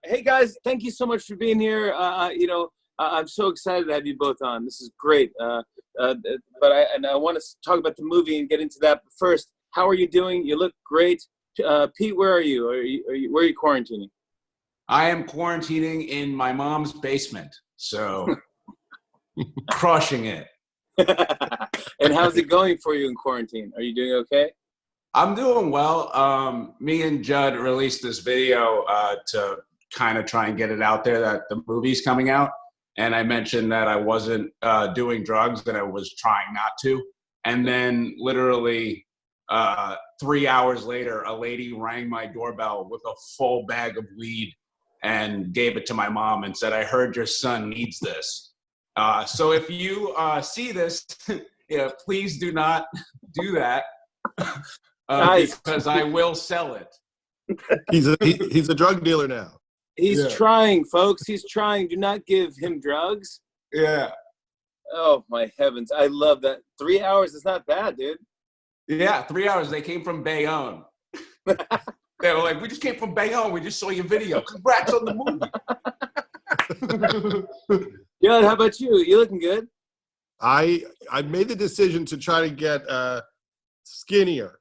Hey guys, thank you so much for being here. I'm so excited to have you both on. This is great. But I want to talk about the movie and get into that. But first, how are you doing? You look great. Pete, where are you? Where are you quarantining? I am quarantining in my mom's basement, so crushing it. And how's it going for you in quarantine? Are you doing okay? I'm doing well. Me and Judd released this video to kind of try and get it out there that the movie's coming out. And I mentioned that I wasn't doing drugs, that I was trying not to. And then literally 3 hours later, a lady rang my doorbell with a full bag of weed and gave it to my mom and said, "I heard your son needs this." So if you see this, yeah, please do not do that. Nice. Because I will sell it. He's a drug dealer now. He's trying, folks. He's trying. Do not give him drugs. Yeah. Oh, my heavens. I love that. 3 hours is not bad, dude. Yeah, 3 hours. They came from Bayonne. They were like, "We just came from Bayonne. We just saw your video. Congrats on the movie." Judd, how about you? You looking good? I made the decision to try to get skinnier.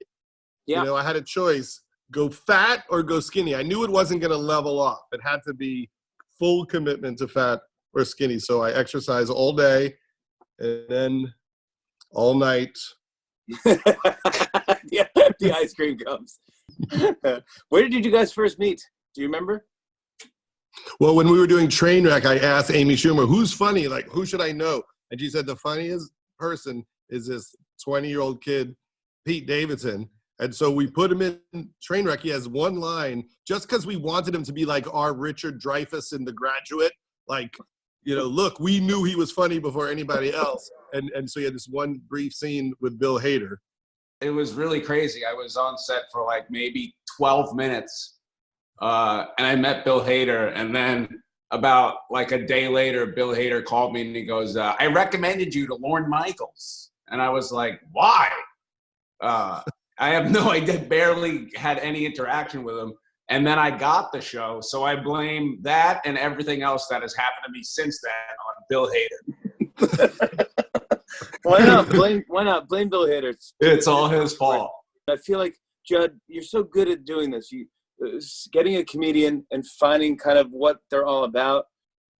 Yeah. You know, I had a choice: go fat or go skinny. I knew it wasn't going to level off. It had to be full commitment to fat or skinny. So I exercise all day and then all night. Yeah, the ice cream comes. Where did you guys first meet? Do you remember? Well, when we were doing Trainwreck, I asked Amy Schumer, "Who's funny? Like, who should I know?" And she said the funniest person is this 20-year-old kid, Pete Davidson. And so we put him in Trainwreck. He has one line, just because we wanted him to be like our Richard Dreyfuss in The Graduate. Like, you know, look, we knew he was funny before anybody else. And so he had this one brief scene with Bill Hader. It was really crazy. I was on set for like maybe 12 minutes. And I met Bill Hader. And then about like a day later, Bill Hader called me and he goes, "I recommended you to Lorne Michaels." And I was like, "Why?" I have no idea, barely had any interaction with him. And then I got the show. So I blame that and everything else that has happened to me since then on Bill Hader. Why not blame Bill Hader? It's all his fault. I feel like, Judd, you're so good at doing this. Getting a comedian and finding kind of what they're all about.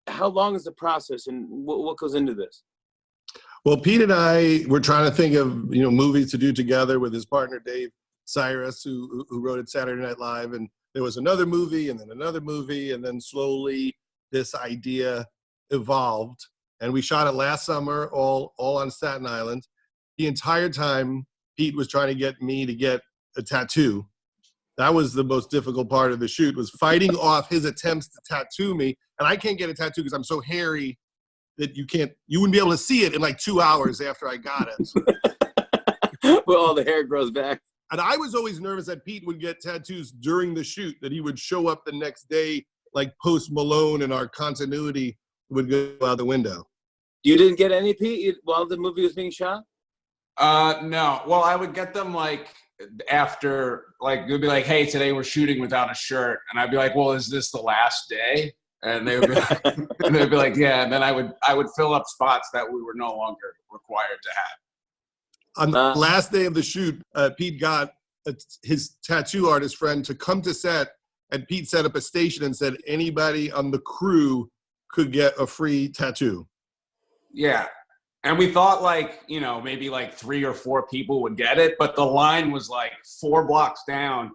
How long is the process and what goes into this? Well, Pete and I were trying to think of, you know, movies to do together with his partner, Dave Cyrus, who wrote at Saturday Night Live. And there was another movie and then another movie. And then slowly this idea evolved. And we shot it last summer, all on Staten Island. The entire time, Pete was trying to get me to get a tattoo. That was the most difficult part of the shoot, was fighting off his attempts to tattoo me. And I can't get a tattoo because I'm so hairy that you wouldn't be able to see it in like 2 hours after I got it. Well, all the hair grows back. And I was always nervous that Pete would get tattoos during the shoot, that he would show up the next day like Post Malone and our continuity would go out the window. You didn't get any, Pete, while the movie was being shot? No. Well, I would get them like after, like, they'd be like, "Hey, today we're shooting without a shirt." And I'd be like, "Well, is this the last day?" And they would be like, and they'd be like, "Yeah." And then I would fill up spots that we were no longer required to have. On the last day of the shoot, Pete got his tattoo artist friend to come to set, and Pete set up a station and said anybody on the crew could get a free tattoo. Yeah. And we thought like, you know, maybe like 3 or 4 people would get it, but the line was like 4 blocks down.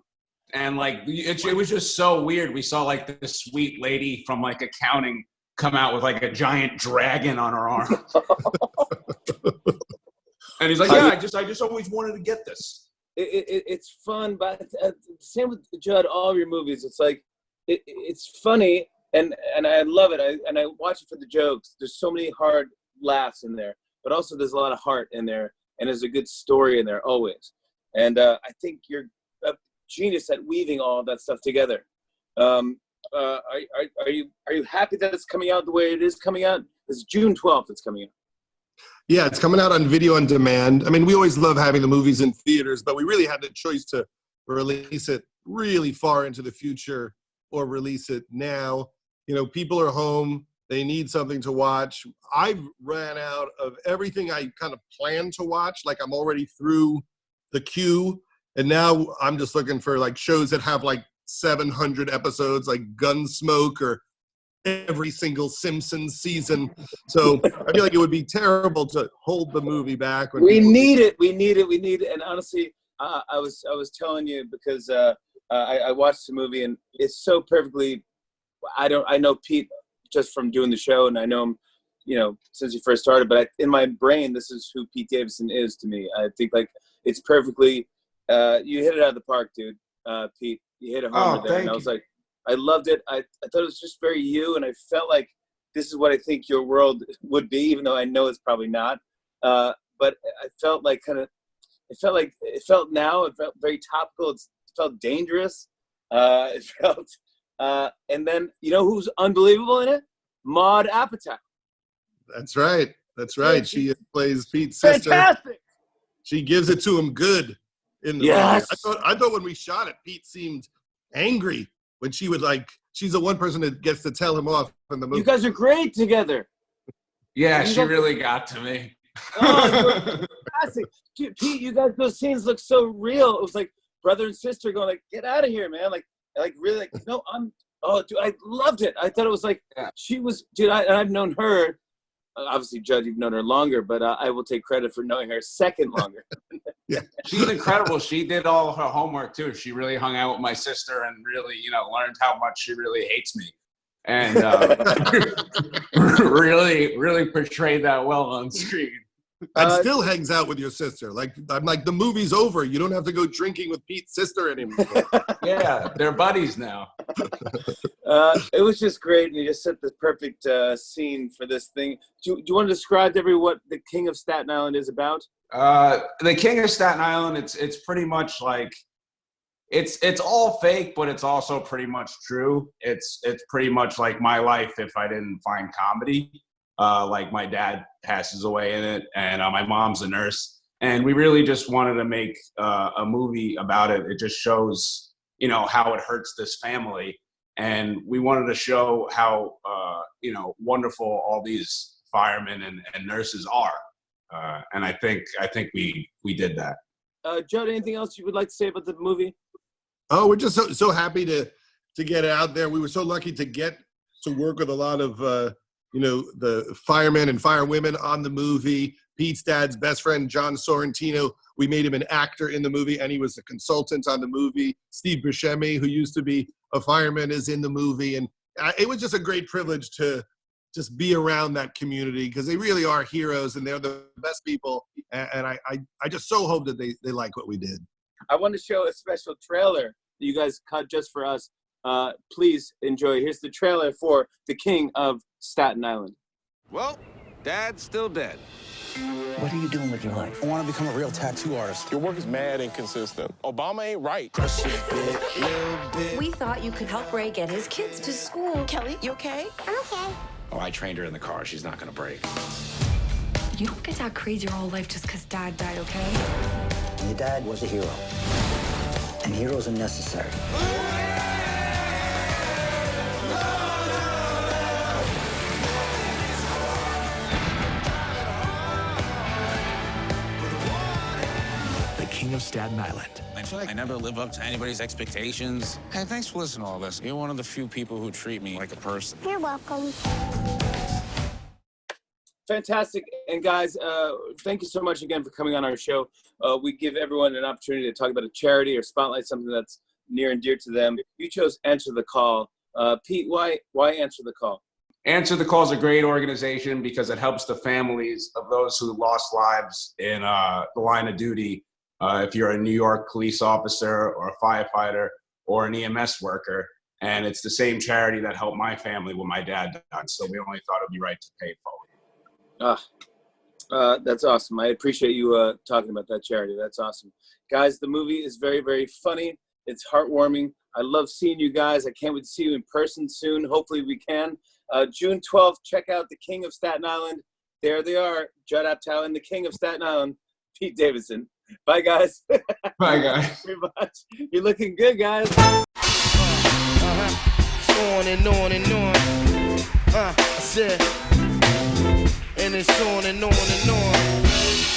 And like, it was just so weird. We saw like this sweet lady from like accounting come out with like a giant dragon on her arm. And he's like, "Yeah, I just always wanted to get this." It's fun, but same with Judd, all of your movies. It's like, it's funny and I love it. I watch it for the jokes. There's so many hard laughs in there, but also there's a lot of heart in there, and there's a good story in there always. And I think you're a genius at weaving all of that stuff together. Are you happy that it's coming out the way it is coming out? It's June 12th. It's coming out. Yeah, it's coming out on video on demand. I mean, we always love having the movies in theaters, but we really had the choice to release it really far into the future or release it now. You know, people are home. They need something to watch. I've ran out of everything I kind of planned to watch. Like I'm already through the queue. And now I'm just looking for like shows that have like 700 episodes, like Gunsmoke or every single Simpsons season. So I feel like it would be terrible to hold the movie back. When We need it. And honestly, I was telling you because I watched the movie and it's so perfectly. I know Pete just from doing the show, and I know him, you know, since he first started. But in my brain, this is who Pete Davidson is to me. I think like it's perfectly. You hit it out of the park, dude. Pete, you hit a homer there, and I was like, I loved it. I thought it was just very you, and I felt like this is what I think your world would be, even though I know it's probably not. But I felt like it felt very topical. It felt dangerous. It felt. And then, you know who's unbelievable in it? Maude Apatow. That's right. Yeah, she plays Pete's sister. Fantastic. She gives it to him good in the Yes. movie. I thought when we shot it, Pete seemed angry when she would like. She's the one person that gets to tell him off in the movie. You guys are great together. Yeah, she really got to me. Oh, fantastic. Dude, Pete, you guys, those scenes look so real. It was like brother and sister going like, get out of here, man. Like really, like, no, dude, I loved it. I thought it was like, she was, dude, I've known her, obviously, Judd, you've known her longer, but I will take credit for knowing her second longer. Yeah. She's incredible. She did all her homework too. She really hung out with my sister and really, you know, learned how much she really hates me. And really portrayed that well on screen. And still hangs out with your sister. Like I'm like, the movie's over. You don't have to go drinking with Pete's sister anymore. Yeah, they're buddies now. It was just great, and you just set the perfect scene for this thing. Do you want to describe to everyone what the King of Staten Island is about? The King of Staten Island, it's pretty much like it's all fake, but it's also pretty much true. It's pretty much like my life if I didn't find comedy. Like my dad passes away in it, and my mom's a nurse, and we really just wanted to make a movie about it. It just shows, you know, how it hurts this family, and we wanted to show how you know, wonderful all these firemen and nurses are, and I think we did that. Judd, anything else you would like to say about the movie? Oh, we're just so happy to get it out there. We were so lucky to get to work with a lot of you know, the firemen and firewomen on the movie. Pete's dad's best friend, John Sorrentino, we made him an actor in the movie, and he was a consultant on the movie. Steve Buscemi, who used to be a fireman, is in the movie. And it was just a great privilege to just be around that community, because they really are heroes, and they're the best people. And I just so hope that they like what we did. I want to show a special trailer that you guys cut just for us. Please enjoy. Here's the trailer for The King of Staten Island. Well, Dad's still dead. What are you doing with your life? I want to become a real tattoo artist. Your work is mad inconsistent. Obama ain't right. We thought you could help Ray get his kids to school. Kelly, you okay? I'm okay. Oh, I trained her in the car. She's not gonna break. You don't get to act crazy your whole life just because Dad died, okay? Your dad was a hero. And heroes are necessary. The King of Staten Island. I feel like I never live up to anybody's expectations. Hey, thanks for listening to all this. You're one of the few people who treat me like a person. You're welcome. Fantastic. And guys, thank you so much again for coming on our show. We give everyone an opportunity to talk about a charity or spotlight something that's near and dear to them. You chose Answer the Call. Pete, why Answer the Call? Answer the Call is a great organization because it helps the families of those who lost lives in the line of duty. If you're a New York police officer or a firefighter or an EMS worker, and it's the same charity that helped my family when my dad died. So we only thought it'd be right to pay it forward. That's awesome. I appreciate you talking about that charity. That's awesome. Guys, the movie is very, very funny. It's heartwarming. I love seeing you guys. I can't wait to see you in person soon. Hopefully we can. June 12th, check out The King of Staten Island. There they are, Judd Apatow and The King of Staten Island, Pete Davidson. Bye, guys. Bye, guys. Very much. You're looking good, guys. on and on and on. I said, and it's on and on and on.